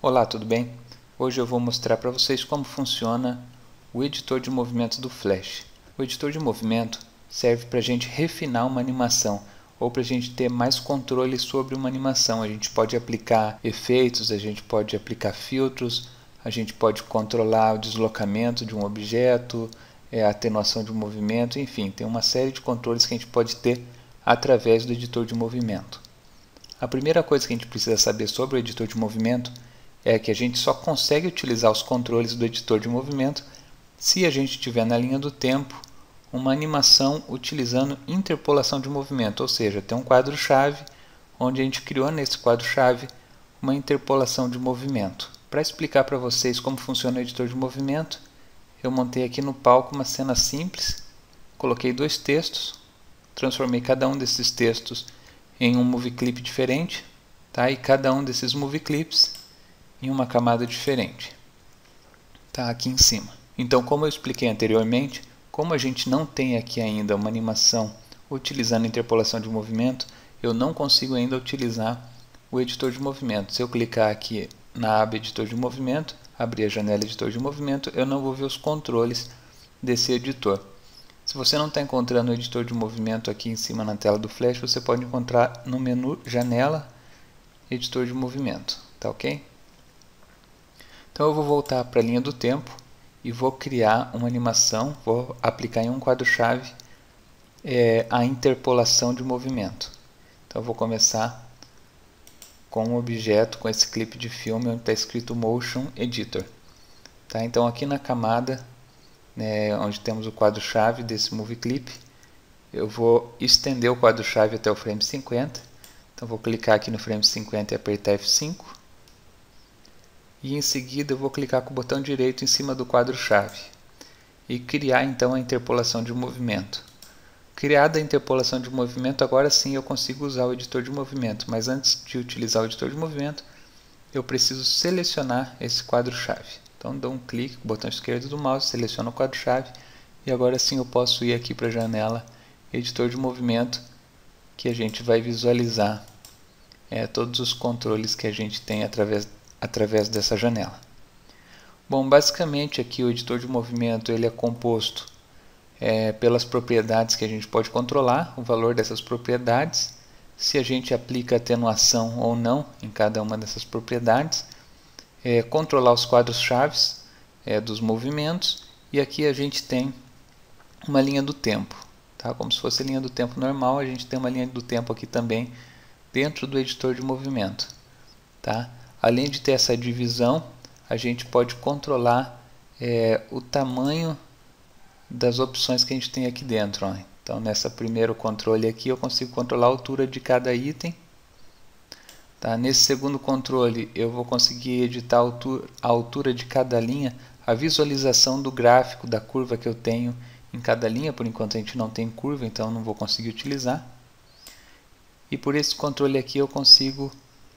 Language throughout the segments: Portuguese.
Olá, tudo bem? Hoje eu vou mostrar para vocês como funciona o editor de movimento do Flash. O editor de movimento serve para a gente refinar uma animação ou para a gente ter mais controle sobre uma animação. A gente pode aplicar efeitos, a gente pode aplicar filtros, a gente pode controlar o deslocamento de um objeto, a atenuação de um movimento, enfim, tem uma série de controles que a gente pode ter através do editor de movimento. A primeira coisa que a gente precisa saber sobre o editor de movimento é que a gente só consegue utilizar os controles do editor de movimento se a gente tiver na linha do tempo uma animação utilizando interpolação de movimento, ou seja, tem um quadro-chave onde a gente criou nesse quadro-chave uma interpolação de movimento. Para explicar para vocês como funciona o editor de movimento, eu montei aqui no palco uma cena simples, coloquei dois textos, transformei cada um desses textos em um movie clip diferente, tá? E cada um desses movie clips em uma camada diferente, tá? Aqui em cima. Então, como eu expliquei anteriormente, como a gente não tem aqui ainda uma animação utilizando interpolação de movimento, eu não consigo ainda utilizar o editor de movimento. Se eu clicar aqui na aba editor de movimento, abrir a janela editor de movimento, eu não vou ver os controles desse editor. Se você não está encontrando o editor de movimento aqui em cima na tela do Flash, você pode encontrar no menu janela editor de movimento, tá ok? Então eu vou voltar para a linha do tempo e vou criar uma animação, vou aplicar em um quadro-chave a interpolação de movimento. Então eu vou começar com um objeto, com esse clipe de filme onde está escrito Motion Editor. Tá? Então aqui na camada, onde temos o quadro-chave desse movie clip, eu vou estender o quadro-chave até o frame 50. Então vou clicar aqui no frame 50 e apertar F5. E em seguida eu vou clicar com o botão direito em cima do quadro-chave e criar então a interpolação de movimento. Criada a interpolação de movimento, agora sim eu consigo usar o editor de movimento, mas antes de utilizar o editor de movimento, eu preciso selecionar esse quadro-chave. Então dou um clique com o botão esquerdo do mouse, seleciono o quadro-chave e agora sim eu posso ir aqui para a janela editor de movimento, que a gente vai visualizar todos os controles que a gente tem através dessa janela. Bom, basicamente aqui o editor de movimento ele é composto pelas propriedades que a gente pode controlar, o valor dessas propriedades, se a gente aplica atenuação ou não em cada uma dessas propriedades, controlar os quadros-chaves dos movimentos, e aqui a gente tem uma linha do tempo, tá? Como se fosse a linha do tempo normal, a gente tem uma linha do tempo aqui também dentro do editor de movimento, tá? Além de ter essa divisão, a gente pode controlar o tamanho das opções que a gente tem aqui dentro. Ó. Então, nesse primeiro controle aqui, eu consigo controlar a altura de cada item. Tá? Nesse segundo controle, eu vou conseguir editar a altura de cada linha, a visualização do gráfico da curva que eu tenho em cada linha. Por enquanto a gente não tem curva, então não vou conseguir utilizar. E por esse controle aqui eu consigo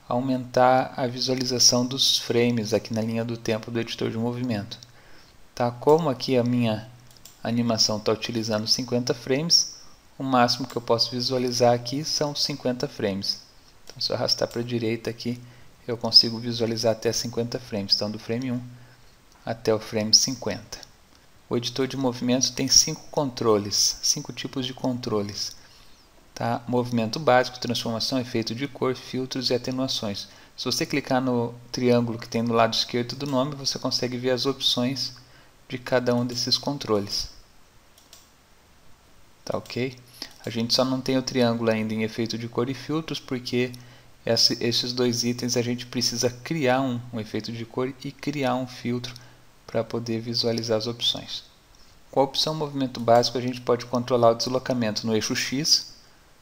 aumentar a visualização dos frames aqui na linha do tempo do editor de movimento. Tá? Como aqui a minha animação está utilizando 50 frames, o máximo que eu posso visualizar aqui são 50 frames. Então, se eu arrastar para a direita aqui, eu consigo visualizar até 50 frames, então do frame 1 até o frame 50. O editor de movimentos tem 5 controles, 5 tipos de controles. Tá? Movimento básico, transformação, efeito de cor, filtros e atenuações. Se você clicar no triângulo que tem no lado esquerdo do nome, você consegue ver as opções de cada um desses controles. Tá ok? A gente só não tem o triângulo ainda em efeito de cor e filtros, porque esses dois itens a gente precisa criar um efeito de cor e criar um filtro para poder visualizar as opções. Com a opção movimento básico, a gente pode controlar o deslocamento no eixo X,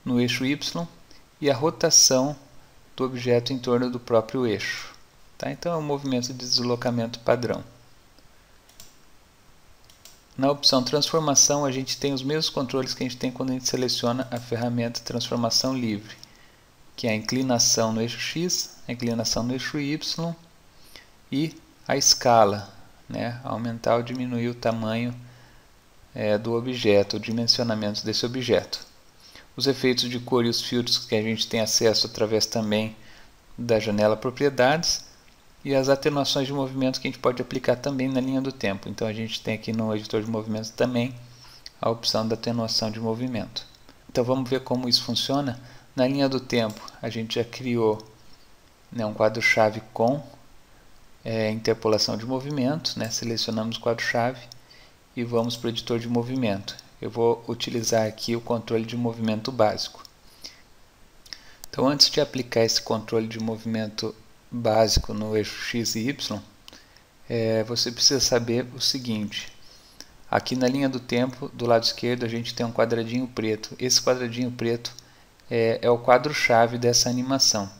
no eixo Y e a rotação do objeto em torno do próprio eixo. Tá? Então é um movimento de deslocamento padrão. Na opção transformação, a gente tem os mesmos controles que a gente tem quando a gente seleciona a ferramenta transformação livre, que é a inclinação no eixo X, a inclinação no eixo Y e a escala, né? Aumentar ou diminuir o tamanho do objeto, o dimensionamento desse objeto. Os efeitos de cor e os filtros que a gente tem acesso através também da janela propriedades, e as atenuações de movimento que a gente pode aplicar também na linha do tempo. Então a gente tem aqui no editor de movimentos também a opção da atenuação de movimento. Então vamos ver como isso funciona. Na linha do tempo a gente já criou, né, um quadro-chave com interpolação de movimento, né? Selecionamos o quadro-chave e vamos para o editor de movimento. Eu vou utilizar aqui o controle de movimento básico. Então, antes de aplicar esse controle de movimento básico no eixo X e Y, você precisa saber o seguinte. Aqui na linha do tempo, do lado esquerdo, a gente tem um quadradinho preto. Esse quadradinho preto é o quadro-chave dessa animação.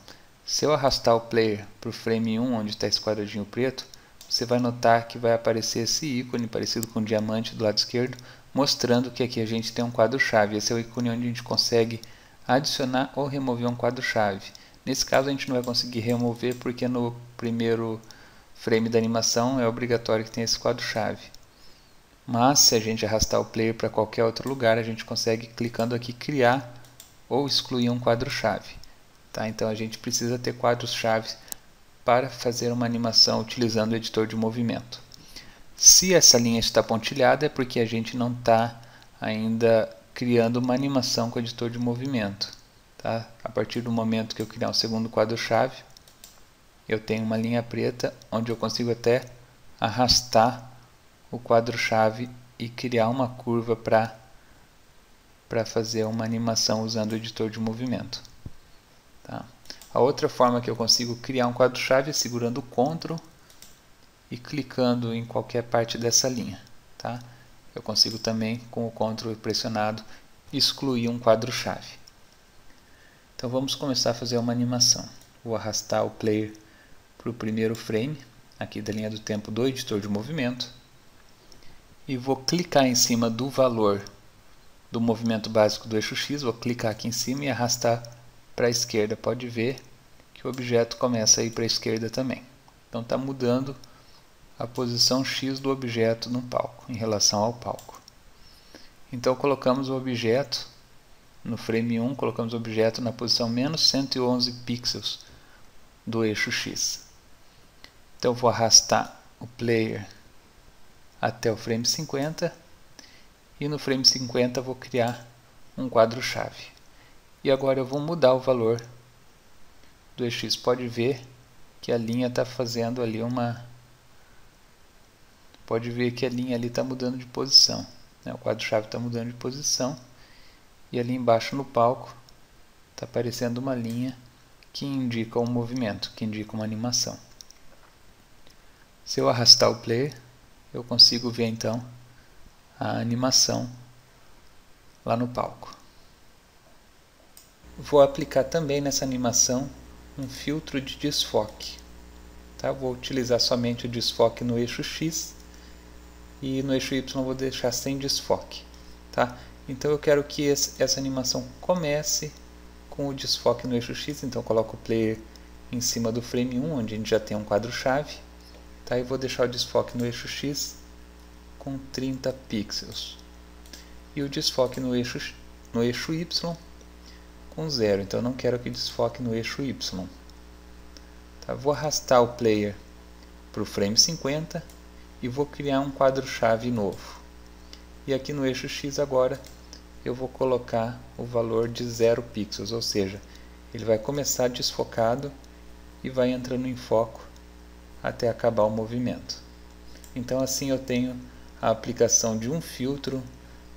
Se eu arrastar o player para o frame 1, onde está esse quadradinho preto, você vai notar que vai aparecer esse ícone parecido com um diamante do lado esquerdo, mostrando que aqui a gente tem um quadro-chave. Esse é o ícone onde a gente consegue adicionar ou remover um quadro-chave. Nesse caso a gente não vai conseguir remover porque no primeiro frame da animação é obrigatório que tenha esse quadro-chave. Mas se a gente arrastar o player para qualquer outro lugar, a gente consegue, clicando aqui, criar ou excluir um quadro-chave. Tá? Então a gente precisa ter quadros-chave para fazer uma animação utilizando o editor de movimento. Se essa linha está pontilhada é porque a gente não está ainda criando uma animação com o editor de movimento. Tá? A partir do momento que eu criar um segundo quadro-chave, eu tenho uma linha preta onde eu consigo até arrastar o quadro-chave e criar uma curva para fazer uma animação usando o editor de movimento. Tá? A outra forma que eu consigo criar um quadro-chave é segurando o CTRL e clicando em qualquer parte dessa linha. Tá? Eu consigo também, com o CTRL pressionado, excluir um quadro-chave. Então vamos começar a fazer uma animação. Vou arrastar o player para o primeiro frame, aqui da linha do tempo do editor de movimento, e vou clicar em cima do valor do movimento básico do eixo X, vou clicar aqui em cima e arrastar para a esquerda. Pode ver que o objeto começa a ir para a esquerda também. Então está mudando a posição X do objeto no palco, em relação ao palco. Então colocamos o objeto no frame 1, colocamos o objeto na posição menos 111 pixels do eixo X. Então vou arrastar o player até o frame 50 e no frame 50 vou criar um quadro-chave. E agora eu vou mudar o valor do EX. Pode ver que a linha está fazendo ali uma... Pode ver que a linha ali está mudando de posição, né? O quadro-chave está mudando de posição e ali embaixo no palco está aparecendo uma linha que indica um movimento, que indica uma animação. Se eu arrastar o player, eu consigo ver então a animação lá no palco. Vou aplicar também nessa animação um filtro de desfoque. Tá? Vou utilizar somente o desfoque no eixo X e no eixo Y vou deixar sem desfoque. Tá? Então eu quero que essa animação comece com o desfoque no eixo X, então eu coloco o player em cima do frame 1, onde a gente já tem um quadro-chave. Tá? E vou deixar o desfoque no eixo X com 30 pixels. E o desfoque no eixo Y com 0. Então eu não quero que desfoque no eixo Y. Tá? Vou arrastar o player para o frame 50 e vou criar um quadro-chave novo. E aqui no eixo X agora eu vou colocar o valor de 0 pixels, ou seja, ele vai começar desfocado e vai entrando em foco até acabar o movimento. Então assim eu tenho a aplicação de um filtro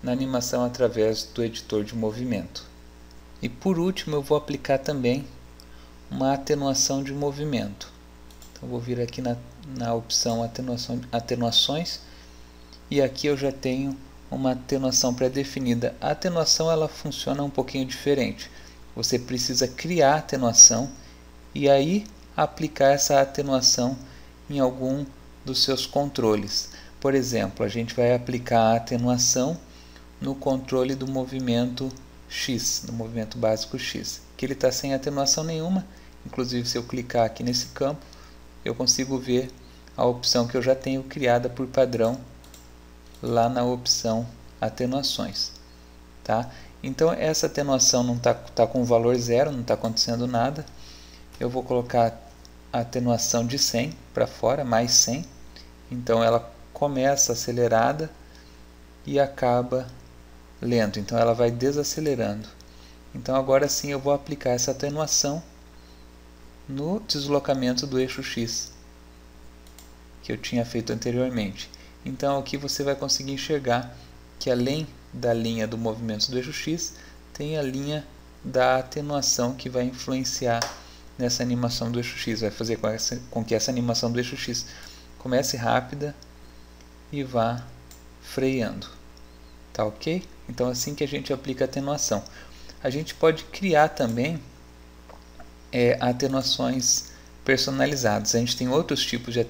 na animação através do editor de movimento. E por último eu vou aplicar também uma atenuação de movimento. Então vou vir aqui na opção atenuações e aqui eu já tenho uma atenuação pré-definida. A atenuação ela funciona um pouquinho diferente. Você precisa criar a atenuação e aí aplicar essa atenuação em algum dos seus controles. Por exemplo, a gente vai aplicar a atenuação no controle do movimento X, no movimento básico X, que ele está sem atenuação nenhuma. Inclusive, se eu clicar aqui nesse campo, eu consigo ver a opção que eu já tenho criada por padrão lá na opção atenuações. Tá? Então, essa atenuação não tá com valor 0, não está acontecendo nada. Eu vou colocar a atenuação de 100 para fora, mais 100. Então ela começa acelerada e acaba lento. Então ela vai desacelerando. Então agora sim eu vou aplicar essa atenuação no deslocamento do eixo X que eu tinha feito anteriormente. Então aqui você vai conseguir enxergar que além da linha do movimento do eixo X, tem a linha da atenuação que vai influenciar nessa animação do eixo X, vai fazer com que essa animação do eixo X comece rápida e vá freando. Tá ok? Então assim que a gente aplica a atenuação. A gente pode criar também atenuações personalizadas. A gente tem outros tipos de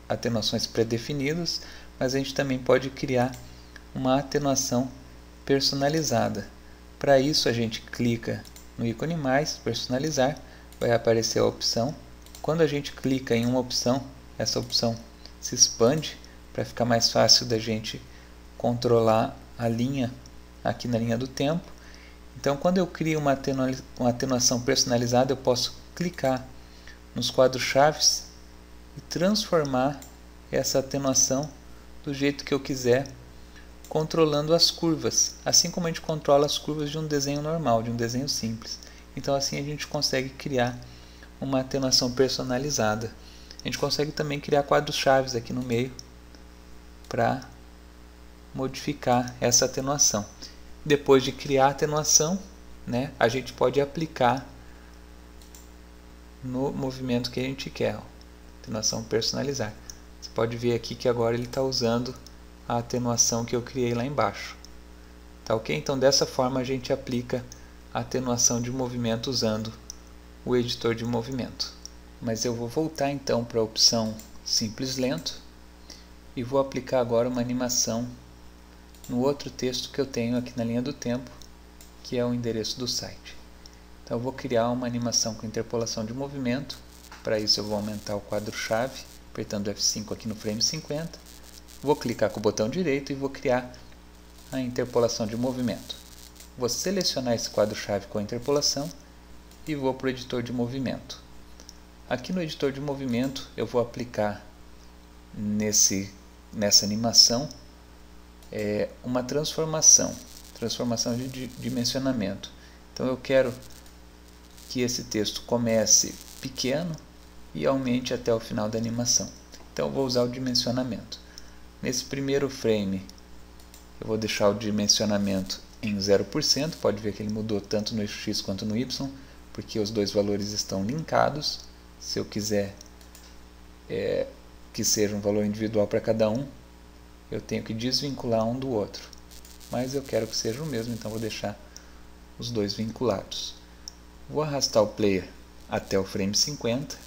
atenuações pré-definidos, mas a gente também pode criar uma atenuação personalizada. Para isso a gente clica no ícone mais, personalizar, vai aparecer a opção. Quando a gente clica em uma opção, essa opção se expande para ficar mais fácil da gente controlar a linha aqui na linha do tempo. Então quando eu crio uma atenuação personalizada, eu posso clicar nos quadros-chaves e transformar essa atenuação do jeito que eu quiser, controlando as curvas, assim como a gente controla as curvas de um desenho normal, de um desenho simples. Então assim a gente consegue criar uma atenuação personalizada. A gente consegue também criar quadros-chaves aqui no meio para modificar essa atenuação. Depois de criar a atenuação, né, a gente pode aplicar no movimento que a gente quer. Atenuação personalizar. Você pode ver aqui que agora ele está usando a atenuação que eu criei lá embaixo. Tá ok? Então dessa forma a gente aplica a atenuação de movimento usando o editor de movimento. Mas eu vou voltar então para a opção simples lento e vou aplicar agora uma animação no outro texto que eu tenho aqui na linha do tempo, que é o endereço do site. Então eu vou criar uma animação com interpolação de movimento. Para isso eu vou aumentar o quadro-chave, apertando F5 aqui no frame 50. Vou clicar com o botão direito e vou criar a interpolação de movimento. Vou selecionar esse quadro-chave com a interpolação e vou para o editor de movimento. Aqui no editor de movimento eu vou aplicar nessa animação uma transformação de dimensionamento. Então eu quero que esse texto comece pequeno e aumente até o final da animação. Então eu vou usar o dimensionamento. Nesse primeiro frame eu vou deixar o dimensionamento em 0%, pode ver que ele mudou tanto no eixo X quanto no Y, porque os dois valores estão linkados. Se eu quiser que seja um valor individual para cada um, eu tenho que desvincular um do outro. Mas eu quero que seja o mesmo, então vou deixar os dois vinculados. Vou arrastar o player até o frame 50.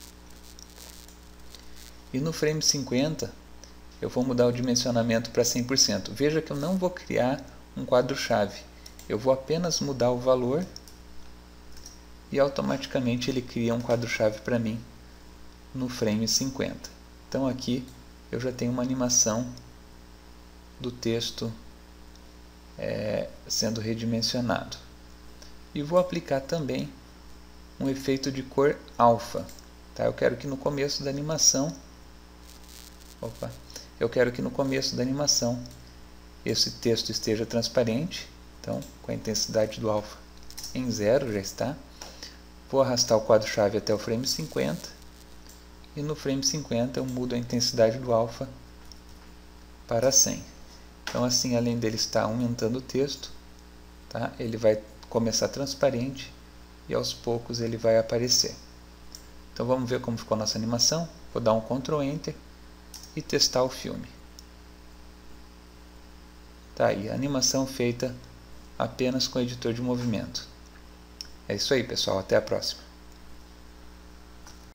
E no frame 50 eu vou mudar o dimensionamento para 100%. Veja que eu não vou criar um quadro-chave. Eu vou apenas mudar o valor e automaticamente ele cria um quadro-chave para mim no frame 50. Então aqui eu já tenho uma animação do texto sendo redimensionado. E vou aplicar também um efeito de cor alfa. Tá? Eu quero que no começo da animação esse texto esteja transparente. Então, com a intensidade do alfa em 0 já está. Vou arrastar o quadro-chave até o frame 50. E no frame 50 eu mudo a intensidade do alfa para 100. Então assim, além dele estar aumentando o texto, tá? Ele vai começar transparente e aos poucos ele vai aparecer. Então vamos ver como ficou a nossa animação. Vou dar um Ctrl Enter e testar o filme. Tá aí, a animação feita apenas com o editor de movimento. É isso aí, pessoal. Até a próxima.